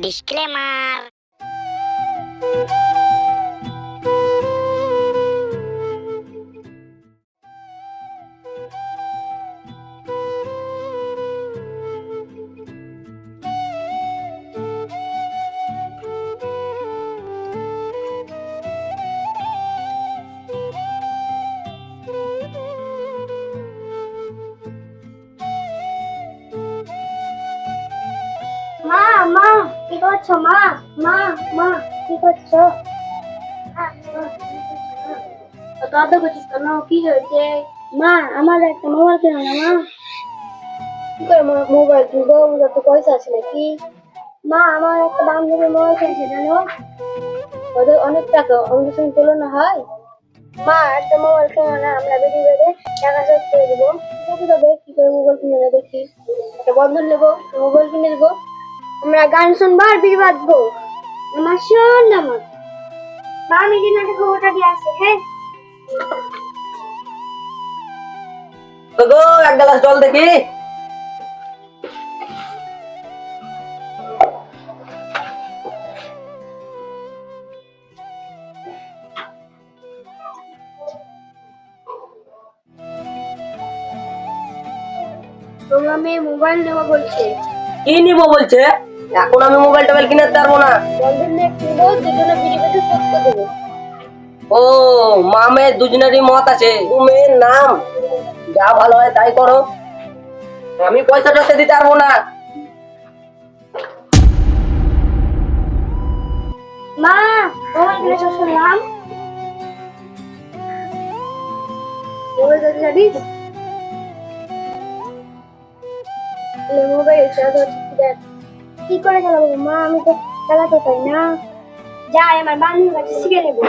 Disclaimer. মা মা কি করছো? মা মা মা কি করছো? দাদা করছিস কেন? কি হয়েছে? মা আমার একটা মোবাইল কেন না? মা কি করে মোবাইল কিনবো? আমার তো পয়সা আছে নাকি? মা আমার একটা বান্ধবীর মোবাইল কিনছে জানো, ওদের অনেক টাকা, আমাদের সঙ্গে তুলনা হয়? মা একটা মোবাইল কেনো না, আমরা বেরিয়ে বেড়ে টাকা শোধ করে দেবো। দেখি তবে কি করে মোবাইল কিনে না, দেখি একটা বন্ধন নেবো, মোবাইল কিনে দেবো, আমরা গান শুনবো আর বিড়ি বাঁধবো। আমার শোন না মা, মা আমি দিনাকে খবরটা দিয়ে আসছি। হ্যাঁ তো গো এক গ্লাস জল দেখি। তোমরা মেয়ে মোবাইল নেবো বলছে। কি নিবো বলছে? এখন আমি মোবাইল টোবাইল কিনে দিতে পারবো না। বন্ধন নিয়ে কিনবো, দুজনে বিড়ি বেঁধে শোধ করে দেবো। ও মা মেয়ে দুজনেরই মত আছে, মেয়ের নাম যা ভালো হয় তাই করো, আমি পয়সাটা সে দিতে পারবো না। মা মোবাইল কিনেছো শুনলাম, মোবাইল যদি জানিস মোবাইল কি করে চালাবো? মা আমি তো চালাতে পারি না, যাই আমার বান্ধবীর কাছে শিখে নেবো।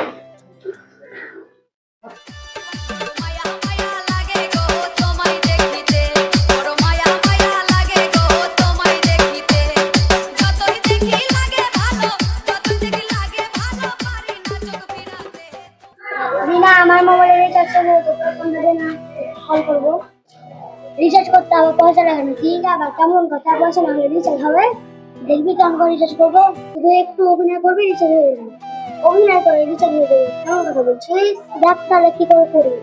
রিনা আমার মোবাইলে রিচার্জ করবো না, কল করবো। রিচার্জ করতে হবে, পয়সা লাগানো কি আবার কেমন কথা? পয়সা লাগলে রিচার্জ হবে? দেখবি কেমন করে রিচার্জ করবো? শুধু একটু অভিনয় করবি, রিচার্জ হয়ে যাবে। অভিনয় করে রিচার্জ হয়ে যাবে, কেমন কথা বলছিস? দেখ তাহলে কি করে করবি।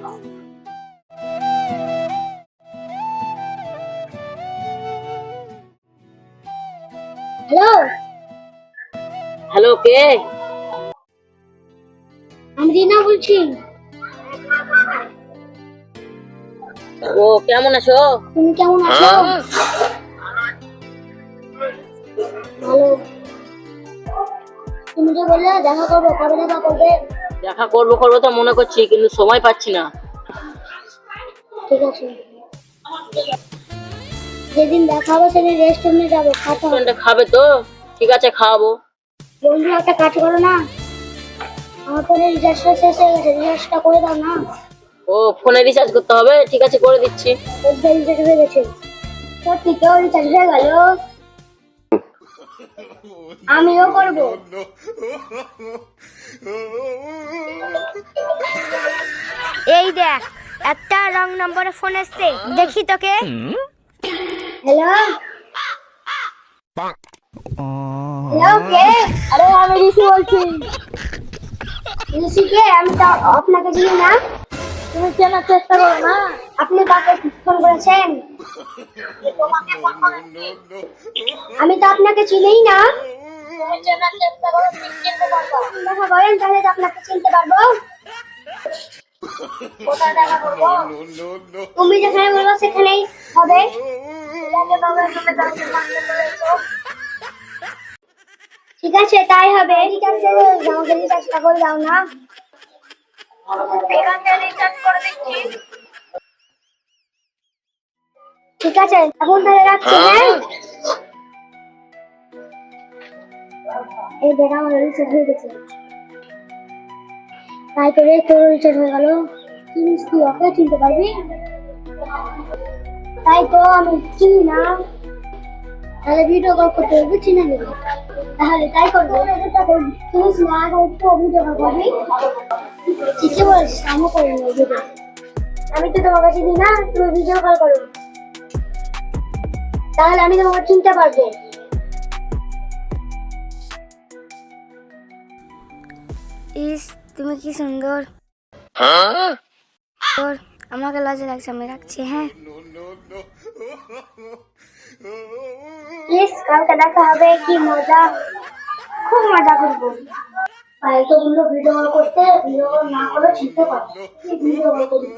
হ্যালো হ্যালো, কে? আমি রিনা বলছি। ও কেমন আছো? তুমি কেমন আছো? ভালো। তুমি যে বললে দেখা করবো, কবে দেখা করবে? দেখা করবো করবো তো মনে করছি, কিন্তু সময় পাচ্ছি না। ঠিক আছে, যেদিন দেখা হবে সেদিন রেস্টুরেন্টে যাবো, খাতা হবে। রেস্টুরেন্টে খাবে তো? ঠিক আছে খাওয়াবো। বন্ধু একটা কাজ করো না, আমার ফোনে রিচার্জটা শেষ হয়ে গেছে, রিচার্জটা করে দাও না। ও ফোনে রিচার্জ করতে হবে, ঠিক আছে করে দিচ্ছি। রিচার্জ হয়ে গেছে, সত্যি তো রিচার্জ হয়ে গেল। আমিও করবো। এই দেখ, একটা রং নম্বরে ফোন এসছে, দেখি তোকে। হ্যালো হ্যালো, কে? আরে আমি ঋষি বলছি। ঋষি কে? আমি তো আপনাকে চিনি না। তুমি চেনার চেষ্টা করো না। আপনি কাকে ফোন করেছেন? আমি তো আপনাকে চিনিই না। তুমি চেনার চেষ্টা করো, চিনতে পারবো। দেখা করেন তাহলে তো আপনাকে চিনতে পারবো। কোথায় দেখা করবো? তুমি যেখানে বলবো সেখানেই হবে। ঠিক আছে তাই হবে। ঠিক আছে আমাকে রিচার্জটা করে দাও না। ঠিক আছে এখন তাহলে রাখছি। হ্যাঁ এই দেখা আমার রিচার্জ হয়ে গেছে। তাই করে তোর রিচার্জ হয়ে গেল। চিনিস তুই ওকে? চিনতে পারবি? তাই তো আমি চিনি না, তাহলে ভিডিও কল করতে হবে, চিনে নেবো। তাহলে তাই করবো। চিনিস না, তো ভিডিও কল করবি। ঠিকই বলছিস, আমিও করে নেবো ভিডিও। আমি তো তোমাকে চিনি না, তুমি ভিডিও কল করো, তাহলে আমি তোমাকে চিনতে পারবো। ইস তুমি কি সুন্দর। তোর আমাকে লজ্জা লাগছে, আমি রাখছি। হ্যাঁ প্লিজ কালকে দেখা হবে, কি মজা, খুব মজা করবো। আর এতগুলো ভিডিও করতে ভিডিও না করে শিখতে পারবো। ভিডিও করি,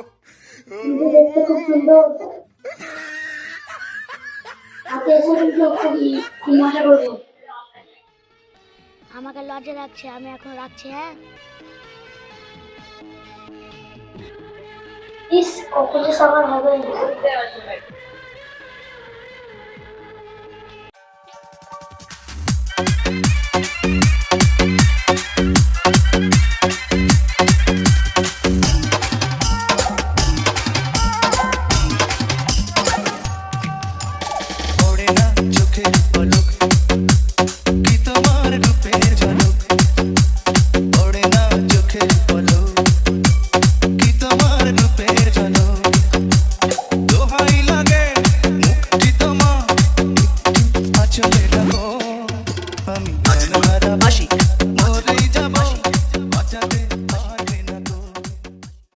ভিডিও দেখতে খুব সুন্দর। আজকে এসে ভিডিও করি, কি মজা করবো। আমাকে লজ্জা লাগছে, আমি এখন রাখছি। হ্যাঁ ইস কখন যে সকাল হবে।